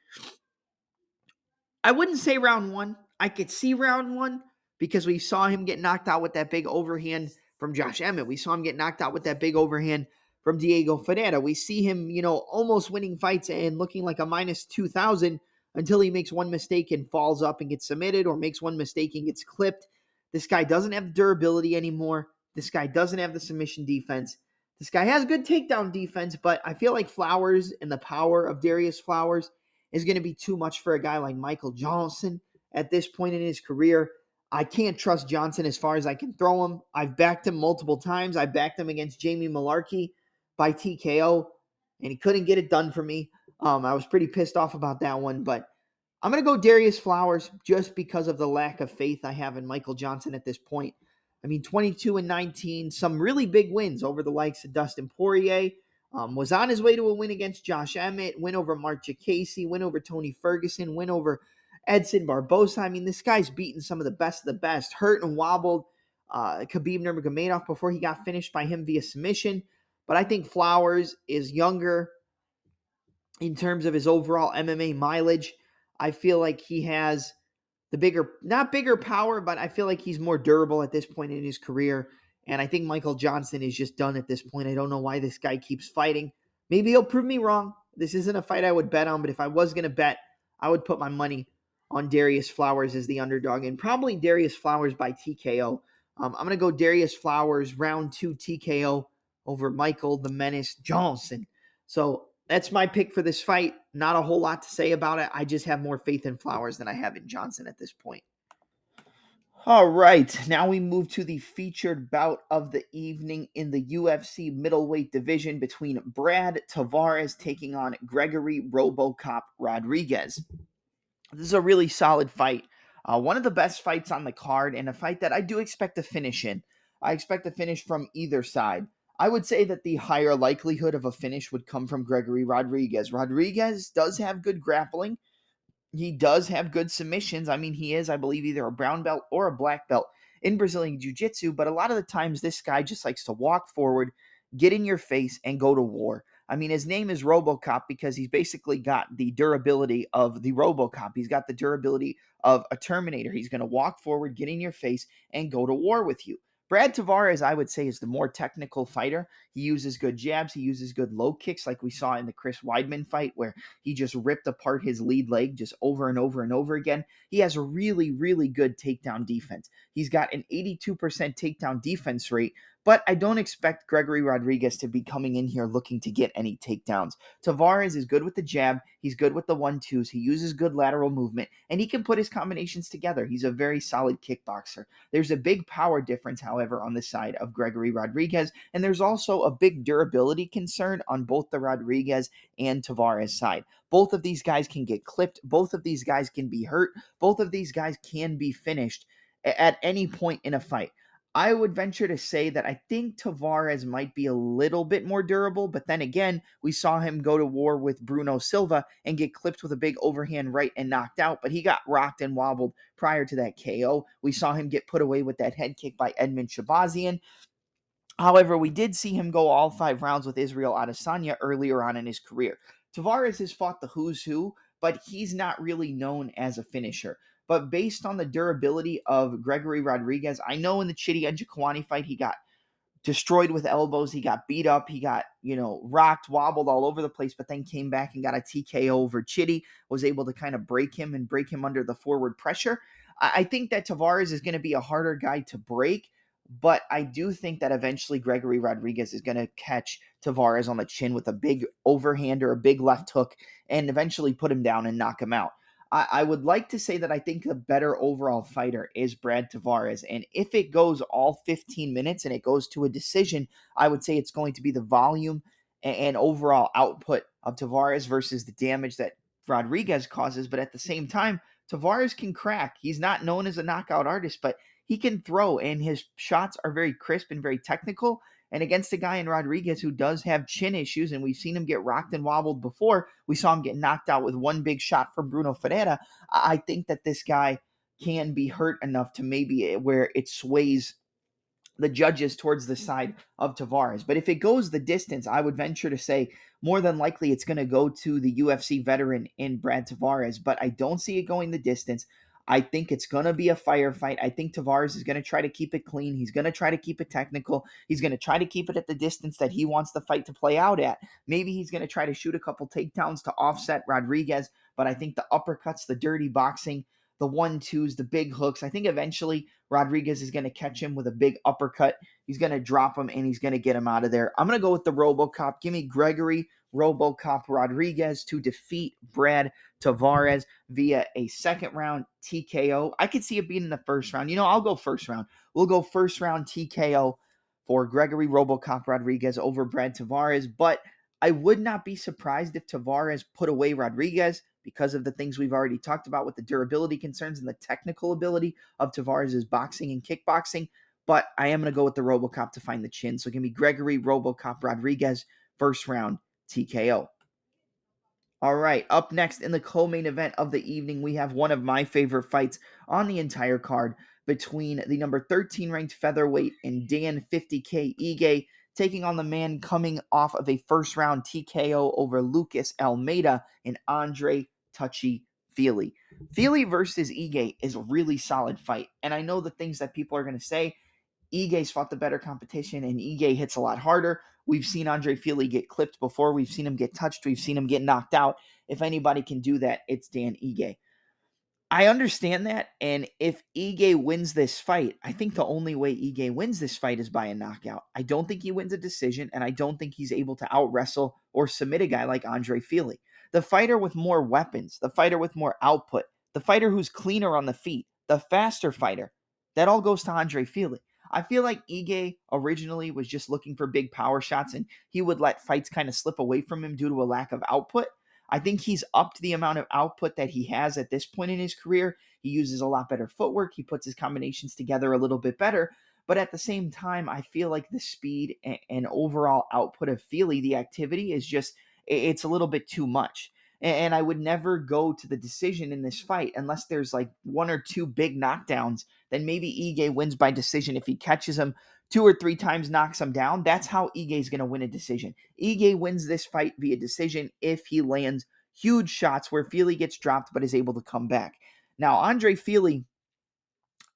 I wouldn't say round one. I could see round one because we saw him get knocked out with that big overhand from Josh Emmett. We saw him get knocked out with that big overhand from Diego Ferreira. We see him, almost winning fights and looking like a minus 2,000 until he makes one mistake and falls up and gets submitted, or makes one mistake and gets clipped. This guy doesn't have the durability anymore. This guy doesn't have the submission defense. This guy has good takedown defense, but I feel like Flowers and the power of Darius Flowers is going to be too much for a guy like Michael Johnson at this point in his career. I can't trust Johnson as far as I can throw him. I've backed him multiple times. I backed him against Jamie Malarkey by TKO, and he couldn't get it done for me. I was pretty pissed off about that one, but I'm going to go Darius Flowers just because of the lack of faith I have in Michael Johnson at this point. I mean, 22-19, some really big wins over the likes of Dustin Poirier. Was on his way to a win against Josh Emmett, win over Mark Casey, win over Tony Ferguson, win over Edson Barbosa. I mean, this guy's beaten some of the best, hurt and wobbled Khabib Nurmagomedov before he got finished by him via submission. But I think Flowers is younger in terms of his overall MMA mileage. I feel like he has not bigger power, but I feel like he's more durable at this point in his career. And I think Michael Johnson is just done at this point. I don't know why this guy keeps fighting. Maybe he'll prove me wrong. This isn't a fight I would bet on, but if I was going to bet, I would put my money on Darius Flowers as the underdog, and probably Darius Flowers by TKO. I'm going to go Darius Flowers round 2 TKO over Michael the Menace Johnson. So that's my pick for this fight. Not a whole lot to say about it. I just have more faith in Flowers than I have in Johnson at this point. All right, now we move to the featured bout of the evening in the UFC middleweight division between Brad Tavares taking on Gregory RoboCop Rodriguez. This is a really solid fight. One of the best fights on the card, and a fight that I do expect to finish in. I expect a finish from either side. I would say that the higher likelihood of a finish would come from Gregory Rodriguez. Rodriguez does have good grappling. He does have good submissions. I mean, he is, I believe, either a brown belt or a black belt in Brazilian Jiu-Jitsu, but a lot of the times this guy just likes to walk forward, get in your face, and go to war. I mean, his name is RoboCop because he's basically got the durability of the RoboCop. He's got the durability of a Terminator. He's going to walk forward, get in your face, and go to war with you. Brad Tavares, I would say, is the more technical fighter. He uses good jabs. He uses good low kicks like we saw in the Chris Weidman fight where he just ripped apart his lead leg just over and over and over again. He has a really, really good takedown defense. He's got an 82% takedown defense rate, but I don't expect Gregory Rodriguez to be coming in here looking to get any takedowns. Tavares is good with the jab. He's good with the 1-2s. He uses good lateral movement, and he can put his combinations together. He's a very solid kickboxer. There's a big power difference, however, on the side of Gregory Rodriguez, and there's also a big durability concern on both the Rodriguez and Tavares side. Both of these guys can get clipped. Both of these guys can be hurt. Both of these guys can be finished at any point in a fight. I would venture to say that I think Tavares might be a little bit more durable, but then again, we saw him go to war with Bruno Silva and get clipped with a big overhand right and knocked out, but he got rocked and wobbled prior to that KO. We saw him get put away with that head kick by Edmund Shabazian. However, we did see him go all 5 rounds with Israel Adesanya earlier on in his career. Tavares has fought the who's who, but he's not really known as a finisher. But based on the durability of Gregory Rodriguez, I know in the Chidi Njokuani fight, he got destroyed with elbows. He got beat up. He got, rocked, wobbled all over the place, but then came back and got a TKO over Chidi, was able to kind of break him under the forward pressure. I think that Tavares is going to be a harder guy to break. But I do think that eventually Gregory Rodriguez is going to catch Tavares on the chin with a big overhand or a big left hook and eventually put him down and knock him out. I would like to say that I think the better overall fighter is Brad Tavares. And if it goes all 15 minutes and it goes to a decision, I would say it's going to be the volume and overall output of Tavares versus the damage that Rodriguez causes. But at the same time, Tavares can crack. He's not known as a knockout artist, but he can throw, and his shots are very crisp and very technical. And against a guy in Rodriguez who does have chin issues, and we've seen him get rocked and wobbled before, we saw him get knocked out with one big shot from Bruno Ferreira. I think that this guy can be hurt enough to maybe where it sways the judges towards the side of Tavares. But if it goes the distance, I would venture to say more than likely it's going to go to the UFC veteran in Brad Tavares. But I don't see it going the distance. I think it's going to be a firefight. I think Tavares is going to try to keep it clean. He's going to try to keep it technical. He's going to try to keep it at the distance that he wants the fight to play out at. Maybe he's going to try to shoot a couple takedowns to offset Rodriguez. But I think the uppercuts, the dirty boxing, the 1-2s, the big hooks, I think eventually Rodriguez is going to catch him with a big uppercut. He's going to drop him, and he's going to get him out of there. I'm going to go with the RoboCop. Give me Gregory RoboCop Rodriguez to defeat Brad Tavares via a second-round TKO. I could see it being in the first round. I'll go first round. We'll go first-round TKO for Gregory RoboCop Rodriguez over Brad Tavares, but I would not be surprised if Tavares put away Rodriguez because of the things we've already talked about with the durability concerns and the technical ability of Tavares' boxing and kickboxing. But I am going to go with the RoboCop to find the chin. So give me Gregory RoboCop Rodriguez, first round TKO. All right, up next in the co-main event of the evening, we have one of my favorite fights on the entire card between the number 13 ranked featherweight and Dan 50K Ige taking on the man coming off of a first round TKO over Lucas Almeida and Andre Touchy Fili. Fili versus Ige is a really solid fight. And I know the things that people are going to say. Ige's fought the better competition, and Ige hits a lot harder. We've seen Andre Fili get clipped before. We've seen him get touched. We've seen him get knocked out. If anybody can do that, it's Dan Ige. I understand that, and if Ige wins this fight, I think the only way Ige wins this fight is by a knockout. I don't think he wins a decision, and I don't think he's able to out-wrestle or submit a guy like Andre Fili. The fighter with more weapons, the fighter with more output, the fighter who's cleaner on the feet, the faster fighter, that all goes to Andre Fili. I feel like Ige originally was just looking for big power shots, and he would let fights kind of slip away from him due to a lack of output. I think he's upped the amount of output that he has at this point in his career. He uses a lot better footwork. He puts his combinations together a little bit better. But at the same time, I feel like the speed and overall output of Fili, the activity, is just, it's a little bit too much. And I would never go to the decision in this fight unless there's like one or two big knockdowns. Then maybe Ige wins by decision. If he catches him 2 or 3 times, knocks him down, that's how Ige is going to win a decision. Ige wins this fight via decision if he lands huge shots where Fili gets dropped but is able to come back. Now, Andre Fili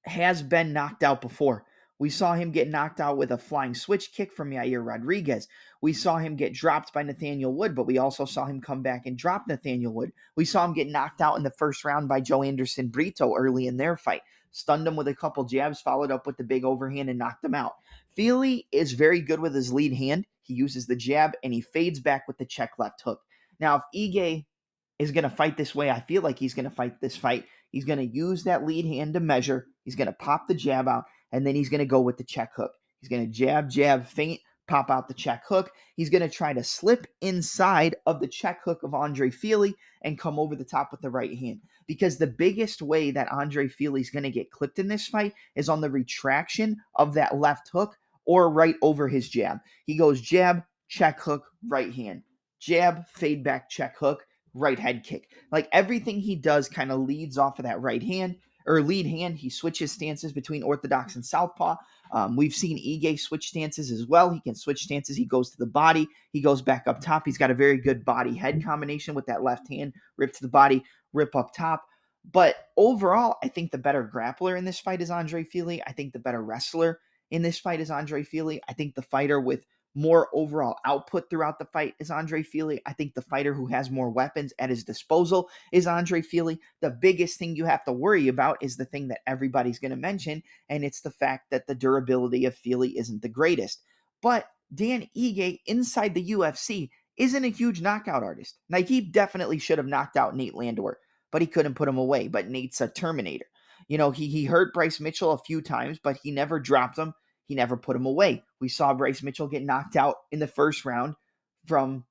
has been knocked out before. We saw him get knocked out with a flying switch kick from Yair Rodriguez. We saw him get dropped by Nathaniel Wood, but we also saw him come back and drop Nathaniel Wood. We saw him get knocked out in the first round by Joe Anderson Brito early in their fight. Stunned him with a couple jabs, followed up with the big overhand and knocked him out. Fili is very good with his lead hand. He uses the jab and he fades back with the check left hook. Now, if Ige is going to fight this way, I feel like he's going to fight this fight. He's going to use that lead hand to measure. He's going to pop the jab out, and then he's going to go with the check hook. He's going to jab, feint, pop out the check hook. He's going to try to slip inside of the check hook of Andre Fili and come over the top with the right hand. Because the biggest way that Andre Fili is going to get clipped in this fight is on the retraction of that left hook or right over his jab. He goes jab, check hook, right hand. Jab, fade back, check hook, right head kick. Like everything he does kind of leads off of that right hand or lead hand. He switches stances between orthodox and southpaw. We've seen Ige switch stances as well. He can switch stances. He goes to the body. He goes back up top. He's got a very good body-head combination with that left hand, rip to the body, rip up top. But overall, I think the better grappler in this fight is Andre Fili. I think the better wrestler in this fight is Andre Fili. I think the fighter with more overall output throughout the fight is Andre Fili. I think the fighter who has more weapons at his disposal is Andre Fili. The biggest thing you have to worry about is the thing that everybody's going to mention, and it's the fact that the durability of Fili isn't the greatest. But Dan Ige inside the UFC isn't a huge knockout artist. Now, he definitely should have knocked out Nate Landwehr, but he couldn't put him away. But Nate's a Terminator. He hurt Bryce Mitchell a few times, but he never dropped him. He never put him away. We saw Bryce Mitchell get knocked out in the first round from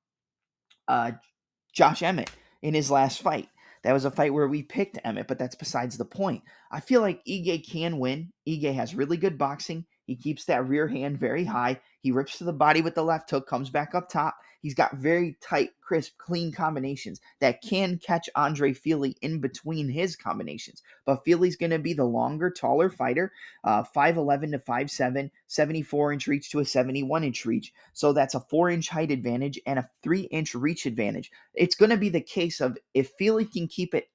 Josh Emmett in his last fight. That was a fight where we picked Emmett, but that's besides the point. I feel like Ige can win. Ige has really good boxing. He keeps that rear hand very high. He rips to the body with the left hook, comes back up top. He's got very tight, crisp, clean combinations that can catch Andre Fili in between his combinations. But Fili's going to be the longer, taller fighter, 5'11 to 5'7", 74-inch reach to a 71-inch reach. So that's a 4-inch height advantage and a 3-inch reach advantage. It's going to be the case of if Fili can keep it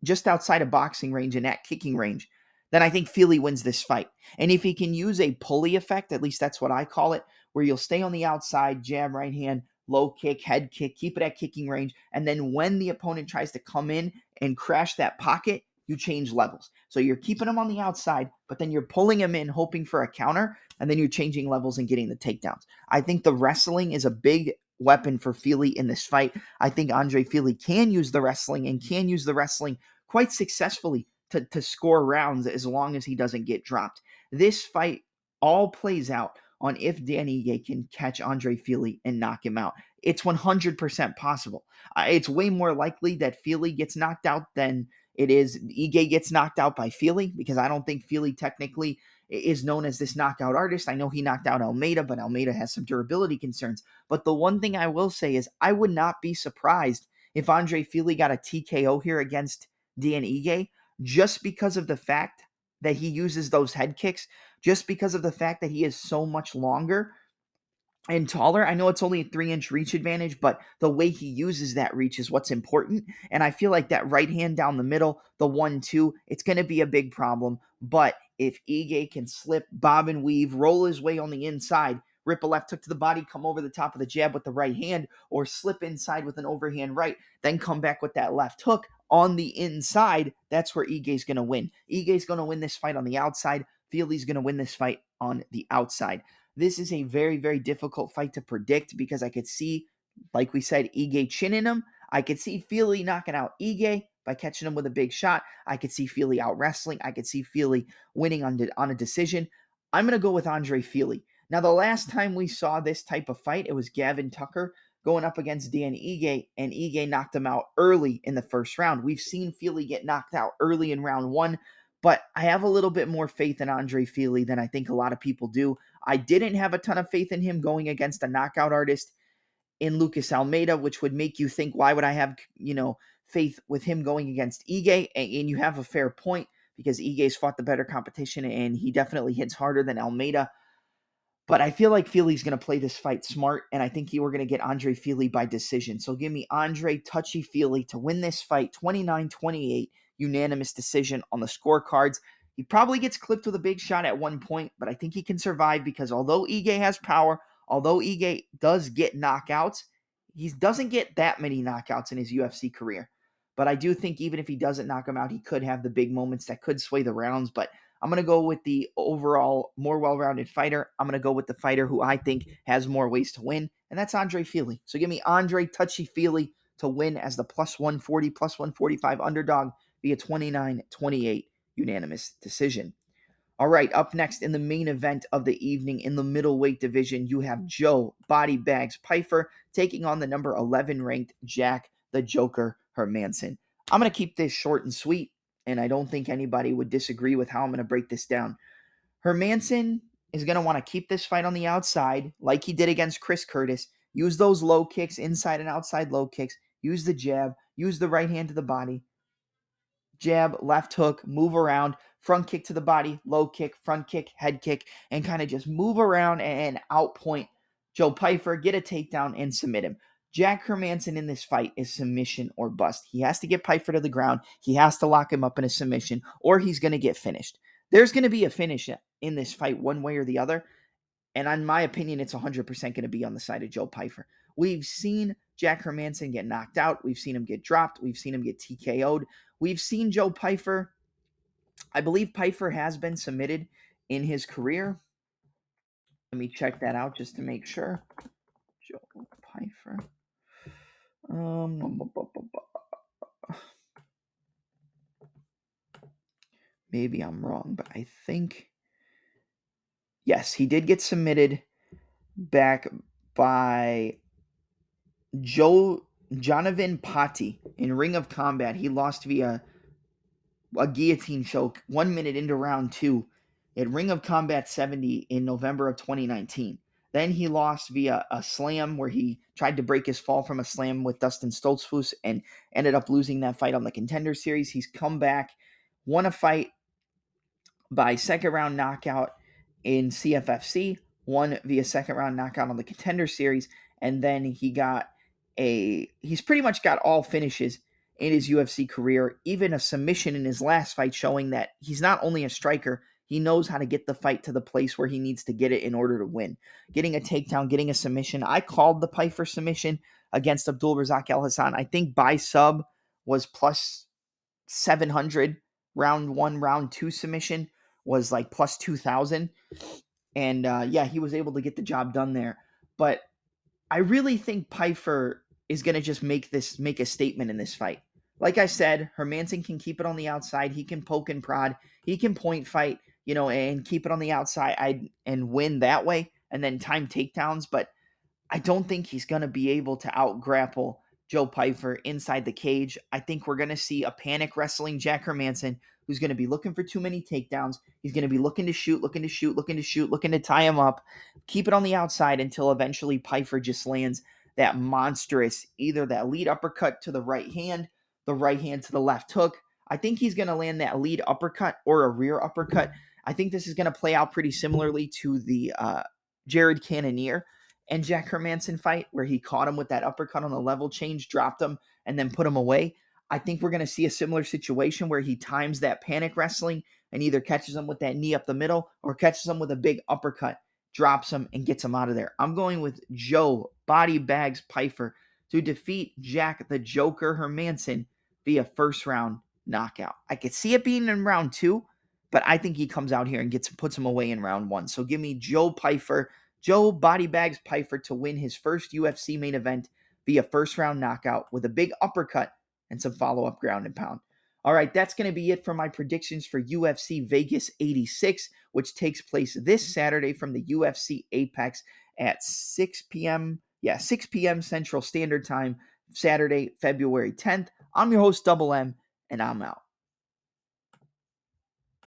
just outside of boxing range and at kicking range, then I think Fili wins this fight. And if he can use a pulley effect, at least that's what I call it, where you'll stay on the outside, jab, right hand, low kick, head kick, keep it at kicking range, and then when the opponent tries to come in and crash that pocket, you change levels. So you're keeping him on the outside, but then you're pulling him in, hoping for a counter, and then you're changing levels and getting the takedowns. I think the wrestling is a big weapon for Fili in this fight. I think Andre Fili can use the wrestling and can use the wrestling quite successfully to score rounds as long as he doesn't get dropped. This fight all plays out on if Dan Ige can catch Andre Fili and knock him out. It's 100% possible. It's way more likely that Fili gets knocked out than it is Ige gets knocked out by Fili, because I don't think Fili technically is known as this knockout artist. I know he knocked out Almeida, but Almeida has some durability concerns. But the one thing I will say is I would not be surprised if Andre Fili got a TKO here against Dan Ige, just because of the fact that he uses those head kicks, just because of the fact that he is so much longer and taller. I know it's only a 3-inch reach advantage, but the way he uses that reach is what's important. And I feel like that right hand down the middle, the 1-2, it's going to be a big problem. But if Ige can slip, bob and weave, roll his way on the inside, rip a left hook to the body, come over the top of the jab with the right hand, or slip inside with an overhand right, then come back with that left hook on the inside, that's where Ige's going to win. Ige's going to win this fight on the outside. Fili's going to win this fight on the outside. This is a very, very difficult fight to predict because I could see, like we said, Ige chinning him. I could see Fili knocking out Ige by catching him with a big shot. I could see Fili out wrestling. I could see Fili winning on a decision. I'm going to go with Andre Fili. Now, the last time we saw this type of fight, it was Gavin Tucker going up against Dan Ige, and Ige knocked him out early in the first round. We've seen Fili get knocked out early in round one, but I have a little bit more faith in Andre Fili than I think a lot of people do. I didn't have a ton of faith in him going against a knockout artist in Lucas Almeida, which would make you think, why would I have, faith with him going against Ige? And you have a fair point, because Ige's fought the better competition and he definitely hits harder than Almeida. But I feel like Fili's going to play this fight smart, and I think we're going to get Andre Fili by decision. So give me Andre Touchy Fili to win this fight, 29-28, unanimous decision on the scorecards. He probably gets clipped with a big shot at one point, but I think he can survive, because although Ige has power, although Ige does get knockouts, he doesn't get that many knockouts in his UFC career. But I do think even if he doesn't knock him out, he could have the big moments that could sway the rounds. But I'm going to go with the overall more well-rounded fighter. I'm going to go with the fighter who I think has more ways to win, and that's Andre Fili. So give me Andre Touchy Fili to win as the plus 140, plus 145 underdog via 29-28 unanimous decision. All right, up next in the main event of the evening in the middleweight division, you have Joe Body Bags Pyfer taking on the number 11 ranked Jack the Joker Hermansson. I'm going to keep this short and sweet, and I don't think anybody would disagree with how I'm going to break this down. Hermansson is going to want to keep this fight on the outside like he did against Chris Curtis. Use those low kicks, inside and outside low kicks. Use the jab. Use the right hand to the body. Jab, left hook, move around, front kick to the body, low kick, front kick, head kick, and kind of just move around and outpoint Joe Pyfer, get a takedown, and submit him. Jack Hermansson in this fight is submission or bust. He has to get Pyfer to the ground. He has to lock him up in a submission, or he's going to get finished. There's going to be a finish in this fight one way or the other. And in my opinion, it's 100% going to be on the side of Joe Pyfer. We've seen Jack Hermansson get knocked out. We've seen him get dropped. We've seen him get TKO'd. We've seen Joe Pyfer. I believe Pyfer has been submitted in his career. Let me check that out just to make sure. Joe Pyfer. Maybe I'm wrong, but I think, yes, he did get submitted back by Jonathan Patti in Ring of Combat. He lost via a guillotine choke 1 minute into round 2 at Ring of Combat 70 in November of 2019. Then he lost via a slam where he tried to break his fall from a slam with Dustin Stoltzfus and ended up losing that fight on the Contender Series. He's come back, won a fight by second round knockout in CFFC, won via second round knockout on the Contender Series, and then he's pretty much got all finishes in his UFC career, even a submission in his last fight, showing that he's not only a striker, he knows how to get the fight to the place where he needs to get it in order to win. Getting a takedown, getting a submission. I called the Pyfer submission against Abdul Razak El Hassan. I think by sub was plus 700. Round 1, round 2 submission was like plus 2,000. And yeah, he was able to get the job done there. But I really think Pyfer is going to just make a statement in this fight. Like I said, Hermansson can keep it on the outside. He can poke and prod. He can point fight, and keep it on the outside and win that way and then time takedowns. But I don't think he's going to be able to out-grapple Joe Pyfer inside the cage. I think we're going to see a panic wrestling Jack Hermansson who's going to be looking for too many takedowns. He's going to be looking to shoot, looking to tie him up, keep it on the outside until eventually Pyfer just lands that monstrous, either that lead uppercut to the right hand to the left hook. I think he's going to land that lead uppercut or a rear uppercut. I think this is going to play out pretty similarly to the Jared Cannonier and Jack Hermansson fight where he caught him with that uppercut on the level change, dropped him, and then put him away. I think we're going to see a similar situation where he times that panic wrestling and either catches him with that knee up the middle or catches him with a big uppercut, drops him, and gets him out of there. I'm going with Joe Body Bags Pyfer to defeat Jack the Joker Hermansson via first round knockout. I could see it being in round 2, but I think he comes out here and puts him away in round 1. So give me Joe Body Bags Pyfer to win his first UFC main event via first round knockout with a big uppercut and some follow-up ground and pound. All right, that's going to be it for my predictions for UFC Vegas 86, which takes place this Saturday from the UFC Apex at 6 p.m. 6 p.m. Central Standard Time, Saturday, February 10th. I'm your host, Double M, and I'm out.